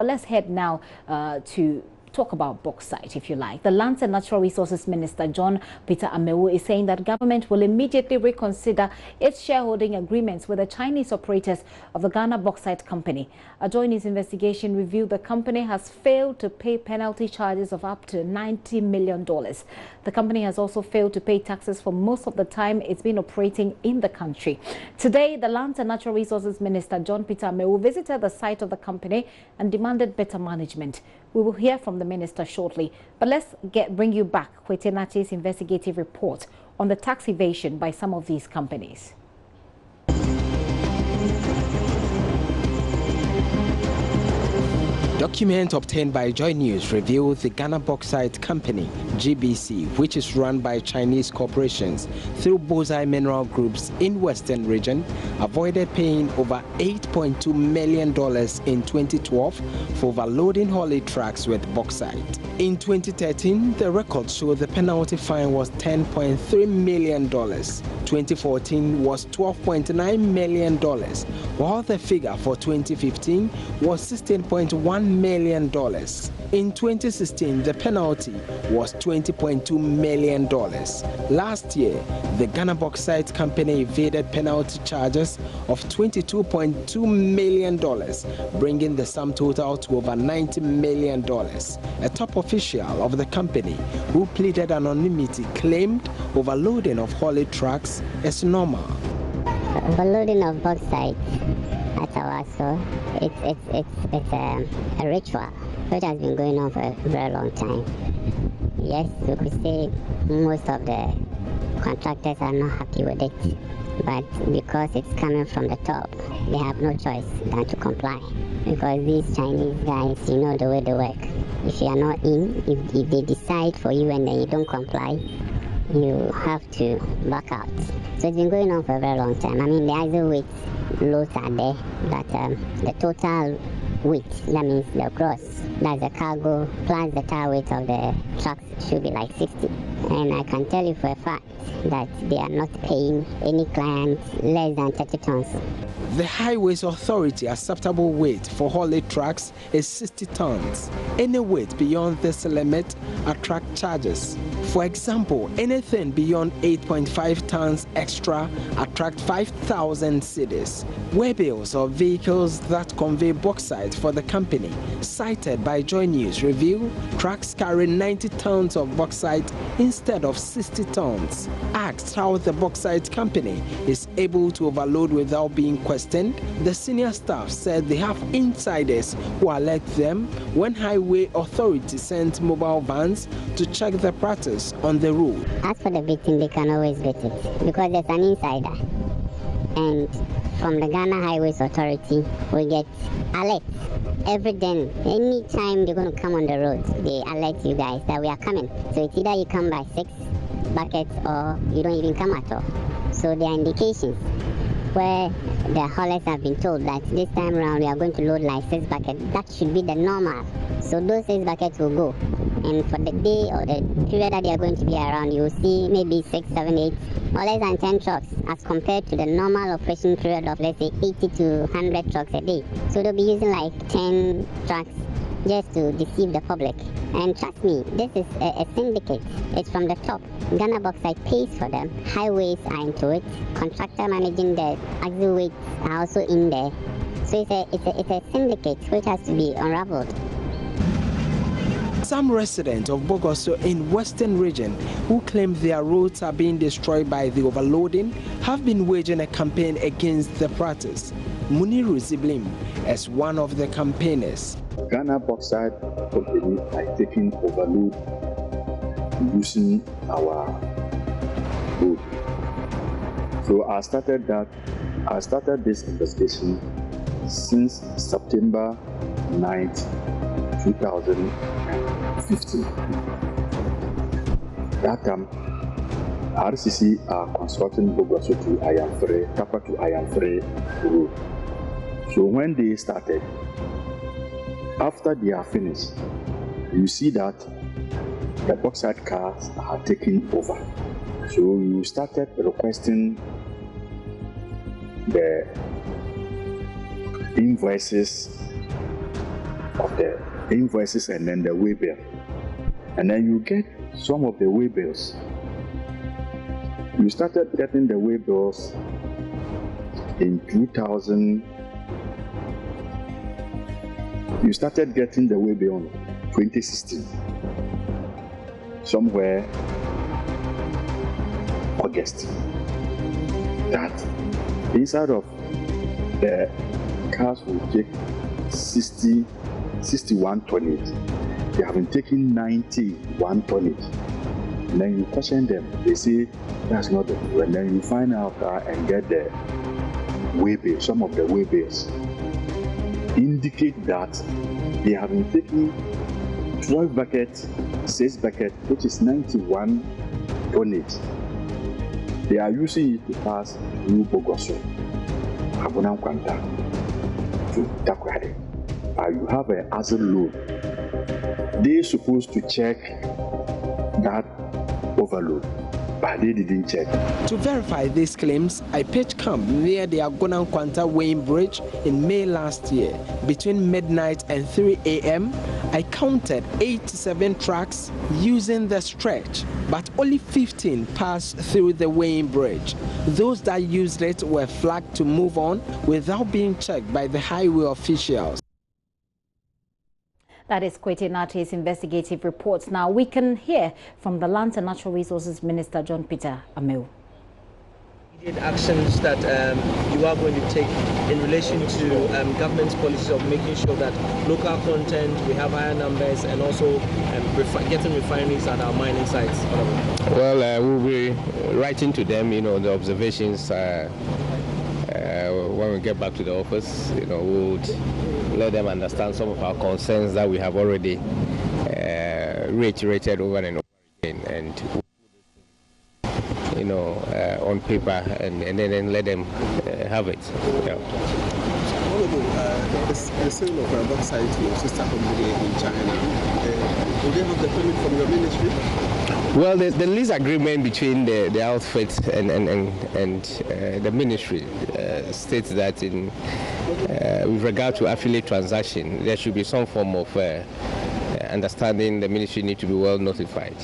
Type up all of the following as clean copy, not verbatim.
let's head now to talk about bauxite, if you like. The Lands and Natural Resources Minister, John Peter Amewu, is saying that government will immediately reconsider its shareholding agreements with the Chinese operators of the Ghana Bauxite Company. A JoyNews investigation revealed the company has failed to pay penalty charges of up to $90 million. The company has also failed to pay taxes for most of the time it's been operating in the country. Today, the Lands and Natural Resources Minister, John Peter Amewu, visited the site of the company and demanded better management. We will hear from the minister shortly, but let's bring you back Kwete Nachi's investigative report on the tax evasion by some of these companies. Documents obtained by JoyNews reveal the Ghana Bauxite Company, GBC, which is run by Chinese corporations through Bauxite Mineral Groups in Western Region, avoided paying over $8.2 million in 2012 for overloading haulage trucks with bauxite. In 2013, the records show the penalty fine was $10.3 million. 2014 was $12.9 million, while the figure for 2015 was $16.1 million. In 2016, the penalty was $20.2 million. Last year, the Ghana Bauxite Company evaded penalty charges of $22.2 million, bringing the sum total to over $90 million. A top official of the company, who pleaded anonymity, claimed overloading of haulage trucks is normal. Overloading of bauxite at our store, it's a ritual which has been going on for a very long time. Yes, we could say most of the contractors are not happy with it, but because it's coming from the top, they have no choice than to comply. Because these Chinese guys, you know the way they work. If you are not in, if they decide for you and then you don't comply, you have to back out. So it's been going on for a very long time. I mean, the other weight loads are there, but the total weight, that means the gross, that's the cargo plus the tire weight of the trucks, should be like 60. And I can tell you for a fact that they are not paying any client less than 30 tons. The Highways Authority acceptable weight for haulage trucks is 60 tons. Any weight beyond this limit attract charges. For example, anything beyond 8.5 tons extra attract 5,000 cedis. Waybills of vehicles that convey bauxite for the company, cited by JoyNews, reveal trucks carry 90 tons of bauxite instead of 60 tons. Asked how the Bauxite Company is able to overload without being questioned, the senior staff said they have insiders who alert them when Highway Authority sent mobile vans to check the practice on the road. As for the victim, they can always get it because there's an insider. And from the Ghana Highways Authority, we get alerts every day. Anytime they're going to come on the road, they alert you guys that we are coming. So it's either you come by 6 buckets or you don't even come at all. So there are indications where the haulers have been told that this time around we are going to load like 6 buckets. That should be the normal. So those 6 buckets will go. And for the day or the period that they are going to be around, you will see maybe 6, 7, 8 or less than 10 trucks as compared to the normal operation period of, let's say, 80 to 100 trucks a day. So they'll be using like 10 trucks just to deceive the public. And trust me, this is a syndicate. It's from the top. Ghana Bauxite pays for them. Highways are into it. Contractor managing the axle weights are also in there. So it's a syndicate which has to be unraveled. Some residents of Bogoso in Western Region who claim their roads are being destroyed by the overloading have been waging a campaign against the practice. Muniru Ziblim is one of the campaigners. Ghana Bauxite Company are taking overload using our road. So I started this investigation since September 9th, 2015. That time, RCC are constructing Bogoso to Ayamfre, Kappa to Ayamfre road. So when they started, after they are finished, you see that the bauxite cars are taking over. So you started requesting the invoices of the invoices and then the way bill. And then you get some of the way bills. You started getting the way bills in 2000. You started getting the way bill in 2016. Somewhere August. That inside of the cars will take 61 tonnage. They have been taking 91 tonnage. And then you question them, they say that's not the true. And then you find out and get the way bill. Some of the way bills indicate that they have been taking 12 buckets, 6 buckets, which is 91 tonnage. They are using it to pass through Bogoso, Habonam Kwanta, to Takrade. You have an asset load. They're supposed to check that overload, but they didn't check. To verify these claims, I pitched camp near the Agonam Kwanta weighing bridge in May last year. Between midnight and 3 a.m., I counted 87 trucks using the stretch, but only 15 passed through the weighing bridge. Those that used it were flagged to move on without being checked by the highway officials. That is Kwete Nate's investigative reports. Now we can hear from the Lands and Natural Resources Minister John Peter Amewu. Actions that you are going to take in relation to government's policies of making sure that local content, we have higher numbers, and also getting refineries at our mining sites? Well, we'll be writing to them, the observations when we get back to the office. We'll let them understand some of our concerns that we have already reiterated over and over again, and on paper, and then let them have it. Yeah. The sale of bauxite to your sister company in China, will they have the permit from your ministry? Well, the lease agreement between the outfit and the ministry states that with regard to affiliate transaction, there should be some form of understanding. The ministry need to be well notified.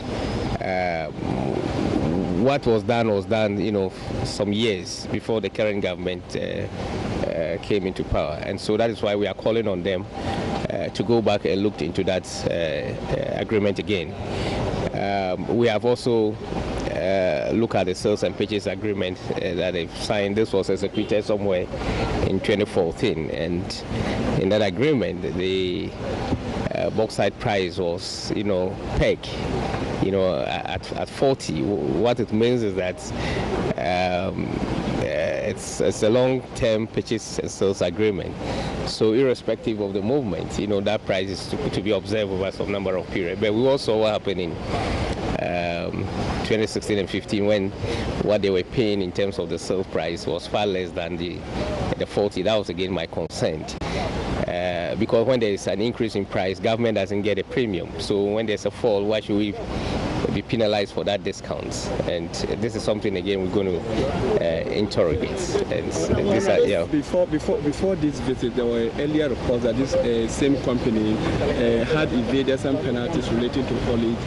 What was done, some years before the current government came into power, and so that is why we are calling on them to go back and look into that agreement again. We have also looked at the sales and purchase agreement that they've signed. This was executed somewhere in 2014, and in that agreement, the bauxite price was, pegged, at 40. What it means is that it's a long-term purchase and sales agreement. So irrespective of the movement, that price is to be observed over some number of periods. But we also saw what happened in 2016 and 15 when what they were paying in terms of the sales price was far less than the 40. That was again my concern. Because when there is an increase in price, government doesn't get a premium. So when there's a fall, why should we be penalized for that discount? And this is something again we're going to interrogate. And before this visit, there were earlier reports that this same company had evaded some penalties relating to haulage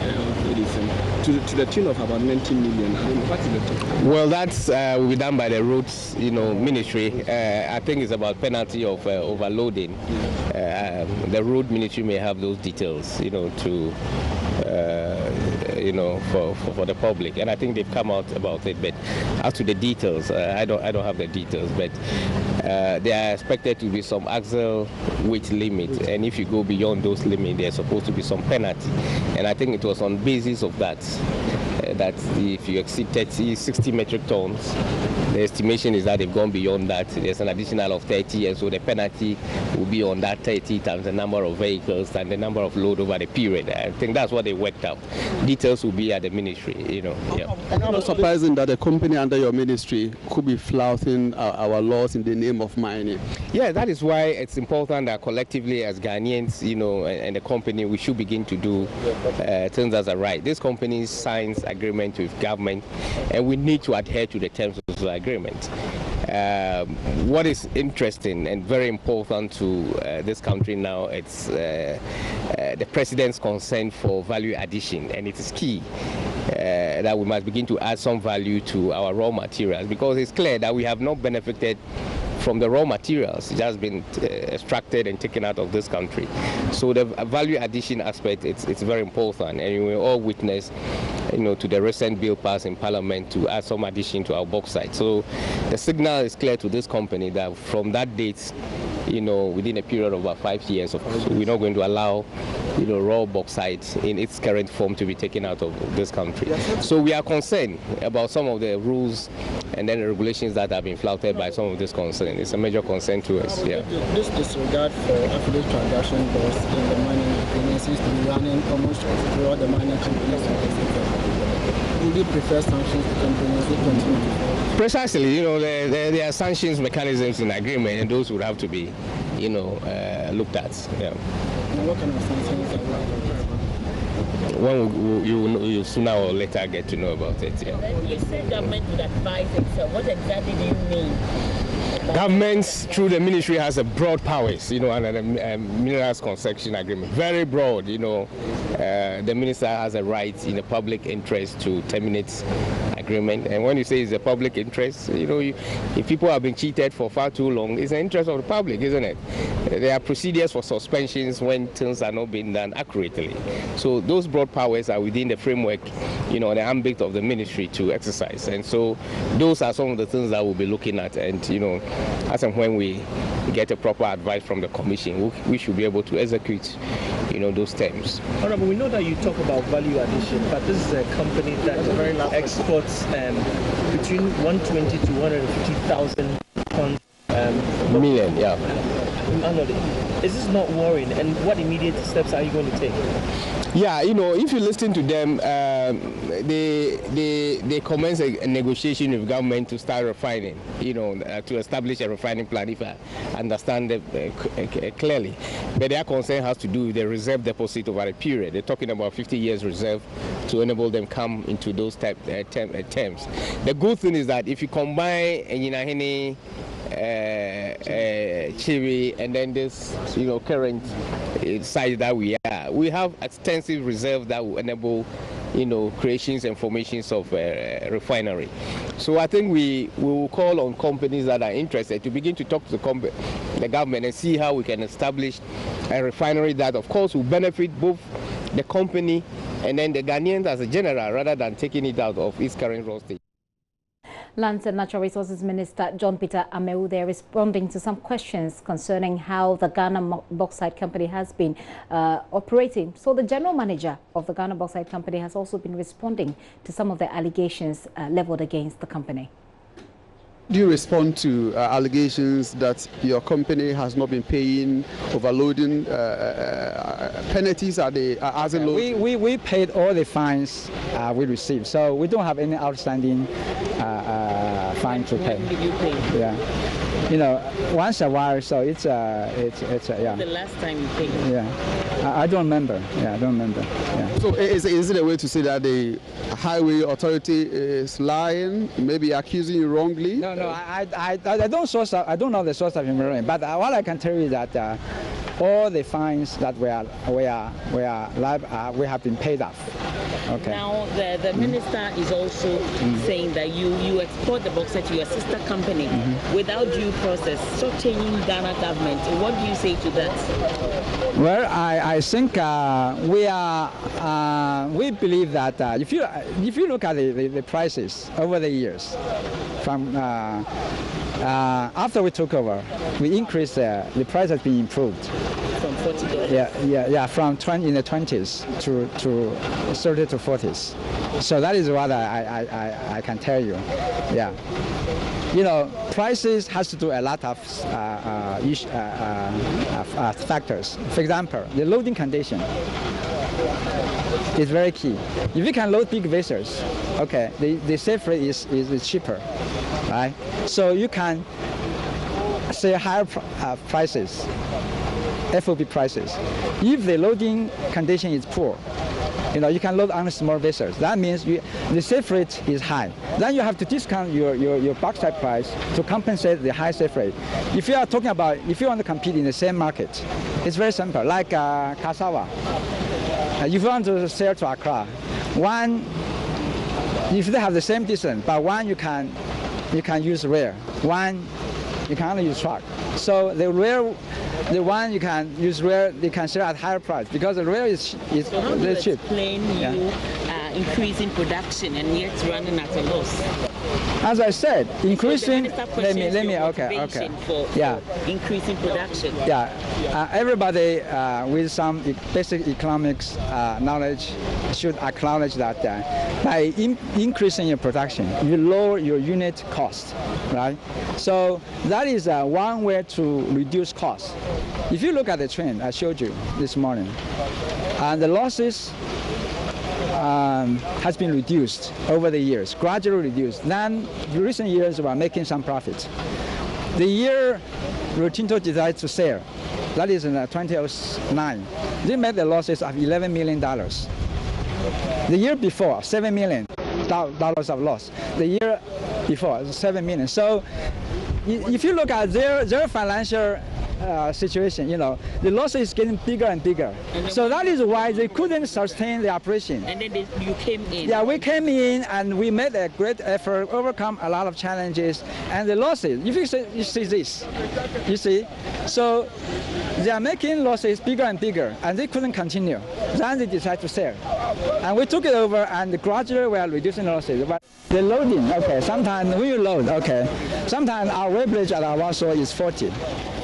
to the tune of about 19 million. I don't know, what is the total? Well, that's will be done by the roads, ministry. I think it's about penalty of overloading. The road ministry may have those details, for the public, and I think they've come out about it. But as to the details, I don't have the details. But there are expected to be some axle weight limit, and if you go beyond those limits, there's supposed to be some penalty. And I think it was on basis of that that if you exceed 60 metric tons, the estimation is that they've gone beyond that. There's an additional of 30, and so the penalty will be on that 30 times the number of vehicles and the number of load over the period. I think that's what they worked out. Details will be at the ministry, Yeah. It's not surprising that a company under your ministry could be flouting our laws in the name of mining. Yeah, that is why it's important that collectively as Ghanaians, and the company, we should begin to do things that are right. This company signs agreement with government, and we need to adhere to the terms of the agreement. What is interesting and very important to this country now, it's the president's concern for value addition, and it is key that we must begin to add some value to our raw materials, because it's clear that we have not benefited from the raw materials. It has been extracted and taken out of this country. So the value addition aspect, it's very important, and we all witness, to the recent bill passed in Parliament to add some addition to our bauxite. So the signal is clear to this company that from that date, within a period of about 5 years, so we're not going to allow, raw bauxite in its current form to be taken out of this country. So we are concerned about some of the rules and then the regulations that have been flouted by some of this concern. It's a major concern to us. Yeah. This disregard for affiliate transaction costs in the mining company seems to be running almost throughout the mining companies. Would you prefer sanctions to companies who continue to fall? Precisely, there are sanctions mechanisms in agreement, and those would have to be, looked at. Yeah. And what kind of sanctions are you? When you sooner or later get to know about it. Yeah. You said government would advise itself. What exactly do you mean? Governments, through the ministry, has a broad powers, under the minerals concession agreement. Very broad, the minister has a right in the public interest to terminate agreement. And when you say it's a public interest, if people have been cheated for far too long, it's an interest of the public, isn't it? There are procedures for suspensions when things are not being done accurately. So those broad powers are within the framework, the ambit of the ministry to exercise. And so those are some of the things that we'll be looking at. And, as and when we get a proper advice from the commission, we should be able to execute, those terms. Honorable, we know that you talk about value addition, but this is a company that exports between 120 to 150,000 tons. Million, yeah. Annually. Is this not worrying? And what immediate steps are you going to take? Yeah, if you listen to them, they commence a negotiation with government to start refining, to establish a refining plan, if I understand it clearly. But their concern has to do with the reserve deposit over a period. They're talking about 50 years reserve to enable them come into those terms. The good thing is that if you combine Chile and then this current size that we have extensive reserve that will enable creations and formations of refinery. So I think we will call on companies that are interested to begin to talk to the government and see how we can establish a refinery that of course will benefit both the company and then the Ghanaians as a general, rather than taking it out of its current raw state. Lands and Natural Resources Minister John Peter Amewu there responding to some questions concerning how the Ghana Bauxite Company has been operating. So the general manager of the Ghana Bauxite Company has also been responding to some of the allegations leveled against the company. Do you respond to allegations that your company has not been paying overloading penalties? We paid all the fines we received, so we don't have any outstanding fine to pay. When did you pay? Yeah, once a while. So it's yeah. The last time you paid? Yeah, I don't remember. Yeah, I don't remember. Yeah. So is it a way to say that the highway authority is lying, maybe accusing you wrongly? No, I don't know the source of information, but what I can tell you is that all the fines that we have been paid off. Okay. Now the minister is also saying that you export the bauxite to your sister company without due process, so changing Ghana government. What do you say to that? Well, I think we believe that if you look at the prices over the years, from after we took over, we increased the price has been improved. From $40. Yeah, from in the 20s to 30 to 40s. So that is what I can tell you. Yeah. Prices has to do a lot of factors. For example, the loading condition is very key. If you can load big vessels, okay, the safe rate is cheaper, right? So you can say higher prices, FOB prices. If the loading condition is poor, You can load on small vessels. That means the sea freight is high. Then you have to discount your bauxite price to compensate the high sea freight. If you are talking about, if you want to compete in the same market, it's very simple, like cassava. If you want to sell to Accra, if they have the same distance, but one you can use rail, one you can only use truck. So the one you can use rail, they can sell at higher price because the rail is so how very cheap. Explain you increasing production and yet running at a loss. As I said, increasing. Let me. Okay. For increasing production. Yeah, everybody with some basic economics knowledge should acknowledge that by increasing your production, you lower your unit cost, right? So that is one way to reduce costs. If you look at the trend I showed you this morning, and the losses has been reduced over the years, gradually reduced. Then, in recent years, we are making some profits. The year Rio Tinto decided to sell, that is in 2009, they made the losses of $11 million. The year before, $7 million of loss. The year before, $7 million. So, if you look at their financial situation, the loss is getting bigger and bigger. So that is why they couldn't sustain the operation. And then you came in. Yeah, we came in and we made a great effort, overcome a lot of challenges, and the losses. If you see this, you see, so they are making losses bigger and bigger, and they couldn't continue. Then they decided to sell, and we took it over, and gradually we are reducing losses. But the loading, okay, sometimes when you load, okay, sometimes our weighbridge at our shore is 40.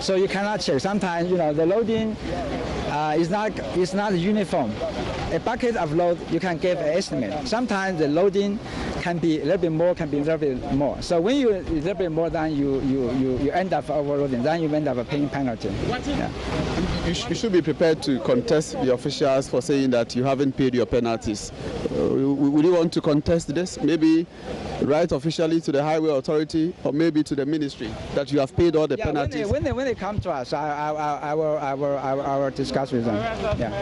So you cannot check. Sometimes, the loading is not uniform. A bucket of load, you can give an estimate. Sometimes the loading can be a little bit more, can be a little bit more. So when you a little bit more, then you end up overloading. Then you end up paying penalty. Yeah. You should be prepared to contest the officials for saying that you haven't paid your penalties. Would you want to contest this? Maybe write officially to the highway authority or maybe to the ministry that you have paid all the penalties. When they come to us, I will discuss with them. Yeah.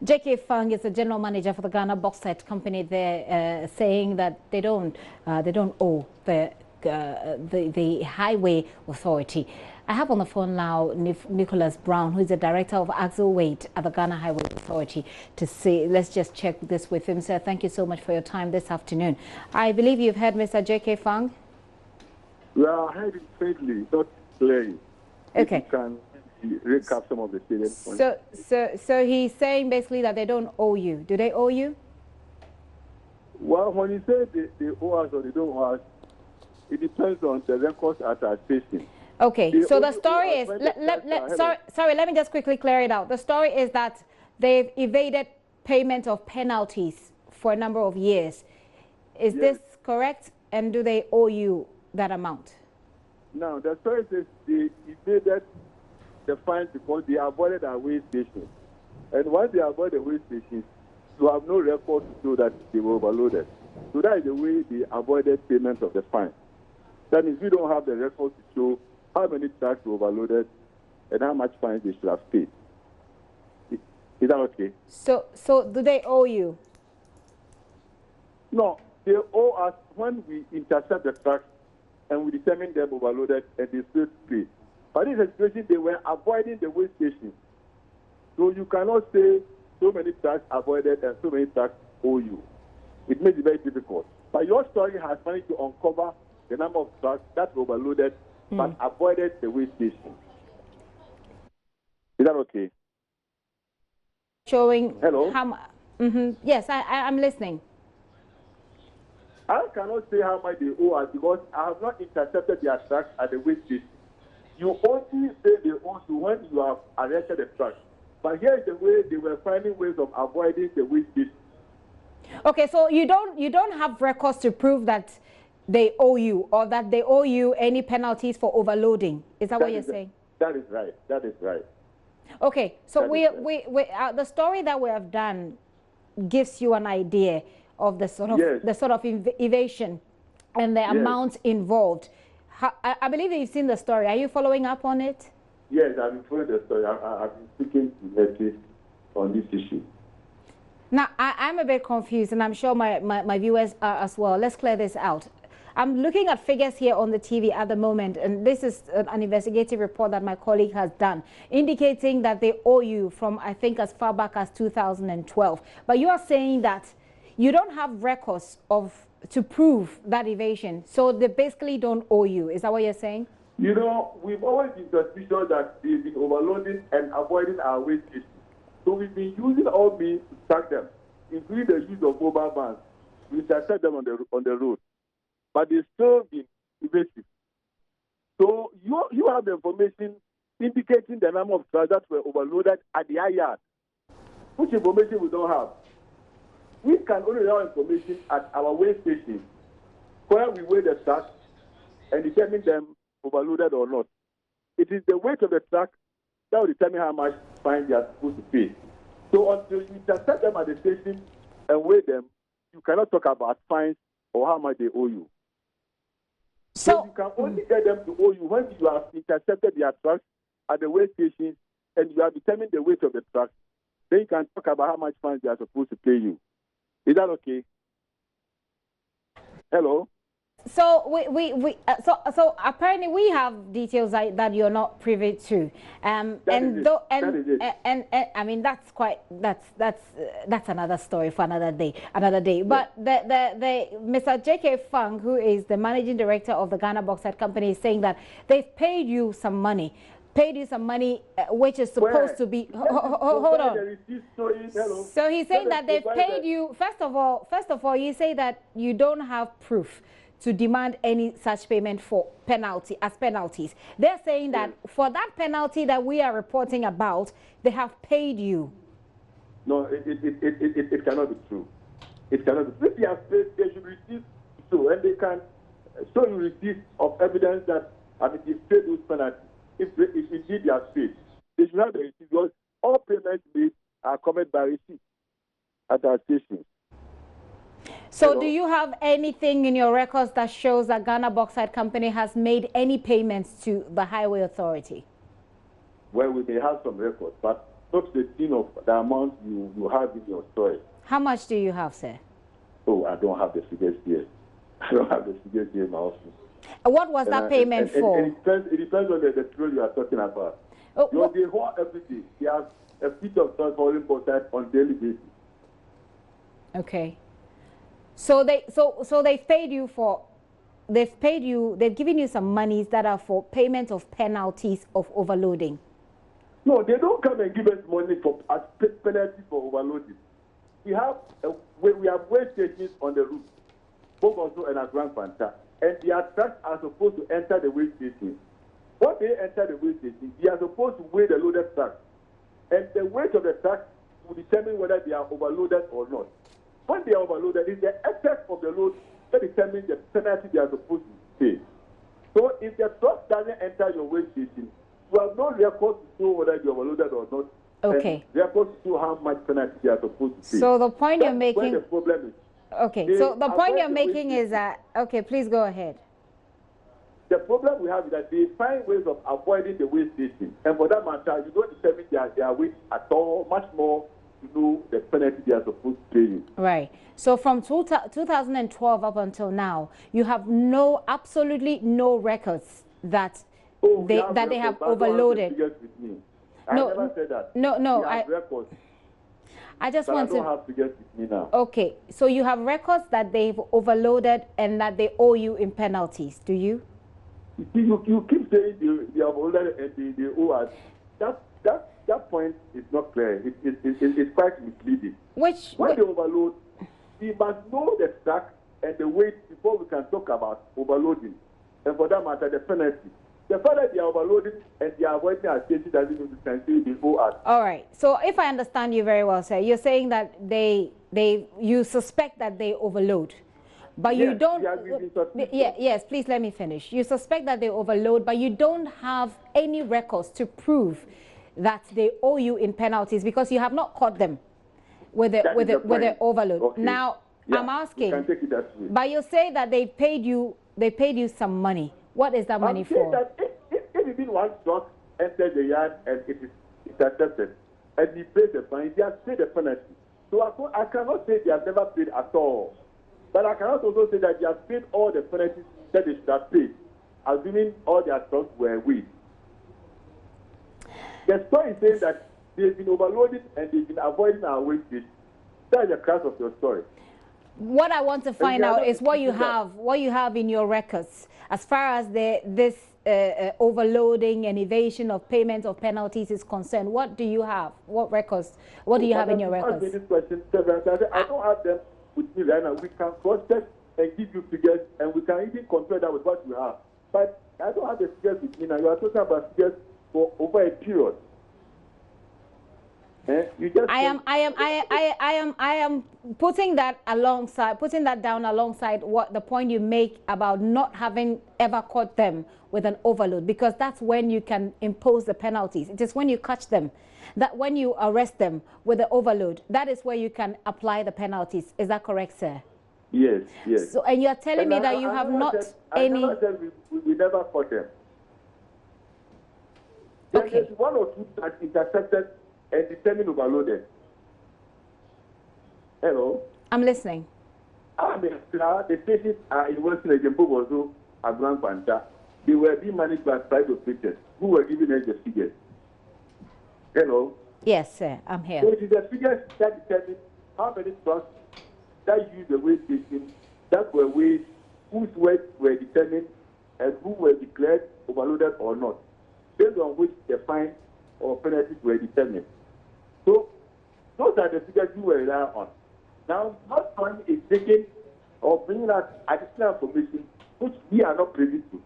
J.K. Fang is the general manager for the Ghana Bauxite Company. They're saying that they don't owe the highway authority. I have on the phone now Nicholas Brown, who is the director of axle weight at the Ghana Highway Authority, to say, let's just check this with him. Sir, thank you so much for your time this afternoon. I believe you've heard Mr. J.K. Fang. Well, I heard it faintly, not clearly. Okay. If you can recap some of the salient points. So he's saying basically that they don't owe you. Do they owe you? Well, when you say they owe us or they don't owe us, it depends on the records at our station. Okay, so the story is, sorry, let me just quickly clear it out. The story is that they've evaded payment of penalties for a number of years. Is this correct? And do they owe you that amount? No, the story says they evaded the fines because they avoided our weigh stations. And once they avoid the weigh stations, you have no record to show that they were overloaded. So that is the way they avoided payment of the fine. That means we don't have the record to show how many trucks were overloaded and how much fines they should have paid. Is that okay? So do they owe you? No, they owe us when we intercept the trucks and we determine them overloaded and they still pay. But in this situation, they were avoiding the weigh station. So you cannot say so many trucks avoided and so many trucks owe you. It makes it very difficult. But your story has managed to uncover the number of trucks that were overloaded but avoided the weigh station. Is that okay? Showing Hello? How yes, I'm listening. I cannot say how much they owe us because I have not intercepted their trucks at the weigh station. You only say they owe you when you have arrested the truck. But here is the way they were finding ways of avoiding the weigh station. Okay, so you don't have records to prove that they owe you or that they owe you any penalties for overloading. Is that what you're saying? That is right. That is right. Okay, so the story that we have done gives you an idea of the sort of evasion and the amount involved. I believe that you've seen the story. Are you following up on it? Yes, I've been following the story. I've been speaking to Nettie on this issue. Now, I'm a bit confused, and I'm sure my viewers are as well. Let's clear this out. I'm looking at figures here on the TV at the moment, and this is an investigative report that my colleague has done, indicating that they owe you from, I think, as far back as 2012. But you are saying that you don't have records to prove that evasion, so they basically don't owe you. Is that what you're saying? You know, we've always been suspicious that they've been overloading and avoiding our waste issues. So we've been using all means to track them, including the use of mobile vans. We intercept them on the road. But they've still been evasive. So you have the information indicating the number of trucks that were overloaded at the yard, which information we don't have. We can only have information at our weigh stations, where we weigh the trucks and determine them overloaded or not. It is the weight of the truck that will determine how much fine they are supposed to pay. So until you intercept them at the station and weigh them, you cannot talk about fines or how much they owe you. So you can only get them to owe you when you have intercepted their trucks at the weigh stations and you have determined the weight of the truck. Then you can talk about how much fines they are supposed to pay you. Is that okay? Hello? So so apparently we have details that you're not privy to, and I mean that's another story for another day. But the Mr. J.K. Fang, who is the managing director of the Ghana Bauxite Company, is saying that they've paid you some money. Which is supposed to be hold on. So he's saying that they've paid you. First of all, you say that you don't have proof to demand any such payment for penalties. They're saying that for that penalty that we are reporting about, they have paid you. No, it cannot be true. It cannot be true. If they have paid, they should receive so, and they can show you receipts of evidence that they've paid those penalties. If indeed they have paid, they should have the receipt, because all payments made are covered by receipt at our stations. So do you have anything in your records that shows that Ghana Bauxite Company has made any payments to the Highway Authority? Well, we may have some records, but not the tune of the amount you have in your story. How much do you have, sir? Oh, I don't have the figures here. I don't have the figures here in my office. What was that payment for? It depends on the drill you are talking about. They haul every day. They have a bit of transporting bauxite on daily basis. Okay. So they've paid you, they've given you some monies that are for payment of penalties of overloading. No, they don't come and give us money as penalties for overloading. We have weigh stations on the route, both also and at Grand Fanta, and their trucks are supposed to enter the weigh station. When they enter the weigh station, they are supposed to weigh the loaded truck, and the weight of the truck will determine whether they are overloaded or not. When they are overloaded, it's the excess of the load that determines the penalty they are supposed to pay. So if the truck doesn't enter your weigh station, you have no record to show whether you're overloaded or not. Okay. And record to show how much penalty they are supposed to pay. So the point you're making. Where the problem is. Okay. So the point you're making is that. Okay, please go ahead. The problem we have is that they find ways of avoiding the weigh station, and for that matter, you don't determine their weight at all, much more to know the penalty they are supposed to pay you. Right. So from 2012 up until now, you have absolutely no records that they have overloaded. I never said that. No. I have records. I just want to. I don't have figures with me now. Okay. So you have records that they've overloaded and that they owe you in penalties. Do you? You keep saying they have overloaded and they owe us. That point is not clear. It's quite misleading. When they overload, we must know the track and the weight before we can talk about overloading. And for that matter, the penalty. The fact that they are overloading and they are avoiding our safety doesn't mean we can say they owe us. All right. So if I understand you very well, sir, you're saying that you suspect that they overload. But you don't. Yes, please let me finish. You suspect that they overload, but you don't have any records to prove that they owe you in penalties because you have not caught them with the overload. Okay. Now I'm asking. You can take it that way. But you say that they paid you some money. What is that money for? That if even one truck enters the yard and it is accepted, and he pays the fine, he has paid the penalty. So I cannot say they have never paid at all. But I cannot also say that they have paid all the penalties that they should have paid, assuming all their stocks were waived. The story is saying that they've been overloaded and they've been avoiding our wastage. That is the crux of your story. What I want to find out is what you have in your records as far as this overloading and evasion of payment of penalties is concerned. What do you have? What records? What do you have in your records? This question several times. I don't have them with me right now. We can cross-check and give you figures, and we can even compare that with what you have. But I don't have the figures with me now. You are talking about figures for over a period. I am putting that down alongside what the point you make about not having ever caught them with an overload, because that's when you can impose the penalties. It is when you catch them, that when you arrest them with the overload, that is where you can apply the penalties. Is that correct, sir? Yes, yes. So, and you're telling me that you have not any... I never said we never caught them. Okay. There's one or two that intercepted and determined overloaded. Hello? I'm listening. The stations are in Western Ejimbo, a Grand Panta. They were being managed by private operators who were giving us the figures. Hello? Yes, sir. I'm here. So it is the figures that determine how many trucks that use the weigh station that were weighed, whose weights were determined, and who were declared overloaded or not, based on which the fine or penalties were determined. So those are the figures you were relying on. Now, not one is taking or bringing us additional information which we are not privy to.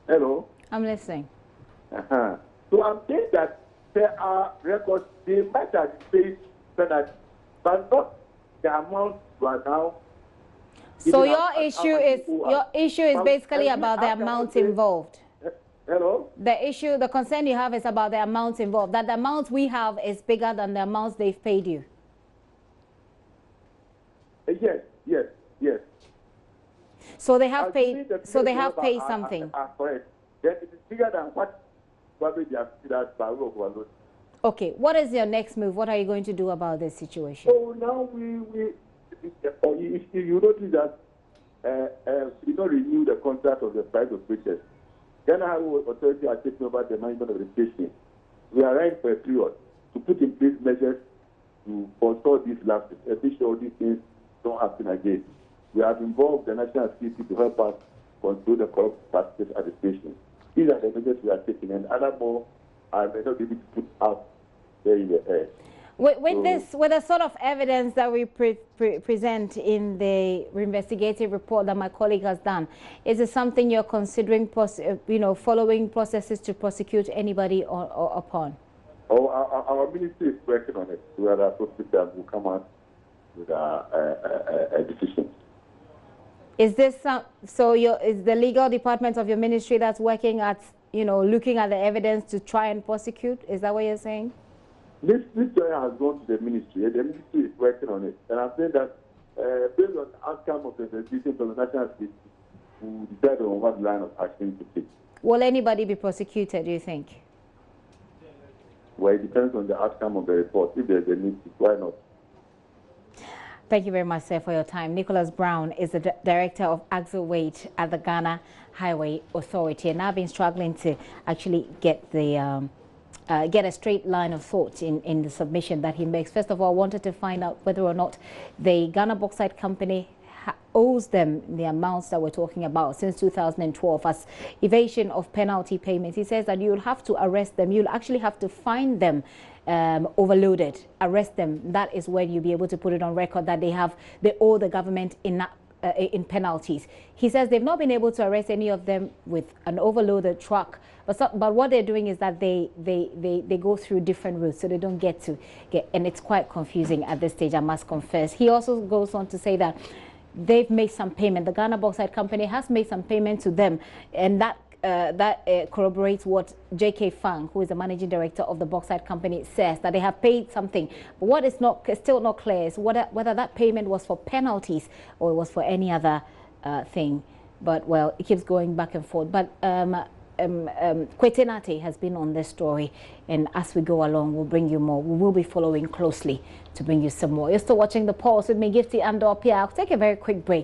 Hello? I'm listening. So I'm saying that there are records, they might have paid penalty, but not the amount you are now. So your issue is basically about the amount involved. Hello? The concern you have is about the amounts involved, that the amount we have is bigger than the amounts they've paid you. Yes. So they have paid. So they have paid something. Correct. Then it is bigger than what probably they have paid us by way of overload. Okay. What is your next move? What are you going to do about this situation? So now if you notice that we don't renew the contract of the private operators. Ghana Highway Authority are taking over the management of the station. We are running for a period to put in place measures to control these lapses and make sure these things don't happen again. We have involved the national security to help us control the corrupt practices at the station. These are the measures we are taking, and other more I may not be able to put out there in the air. With the sort of evidence that we present in the investigative report that my colleague has done, is it something you're considering, following processes to prosecute anybody upon? Oh, our ministry is working on it. We are prosecutors will come out with a decision. Is this is the legal department of your ministry that's working at looking at the evidence to try and prosecute? Is that what you're saying? This story has gone to the ministry, and the ministry is working on it. And I'm saying that based on the outcome of the investigation from the national security, we will decide on what line of action to take. Will anybody be prosecuted, do you think? Well, it depends on the outcome of the report. If there's a need to, why not? Thank you very much, sir, for your time. Nicholas Brown is the Director of Axle Weight at the Ghana Highway Authority, and I've been struggling to actually get the get a straight line of thought in the submission that he makes. First of all, I wanted to find out whether or not the Ghana Bauxite Company owes them the amounts that we're talking about since 2012 as evasion of penalty payments. He says that you'll have to arrest them. You'll actually have to find them overloaded, arrest them. That is when you'll be able to put it on record that they owe the government in penalties. He says they've not been able to arrest any of them with an overloaded truck, but what they're doing is that they go through different routes, so they don't get, and it's quite confusing at this stage, I must confess. He also goes on to say that they've made some payment. The Ghana Bauxite Company has made some payment to them, and that corroborates what J.K. Fang, who is the managing director of the Bauxite Company, says, that they have paid something. But what is still not clear is whether that payment was for penalties or it was for any other thing. But, well, it keeps going back and forth. But Kwetenate has been on this story, and as we go along, we'll bring you more. We will be following closely to bring you some more. You're still watching The Pulse with me, Gifty and Pia. I'll take a very quick break.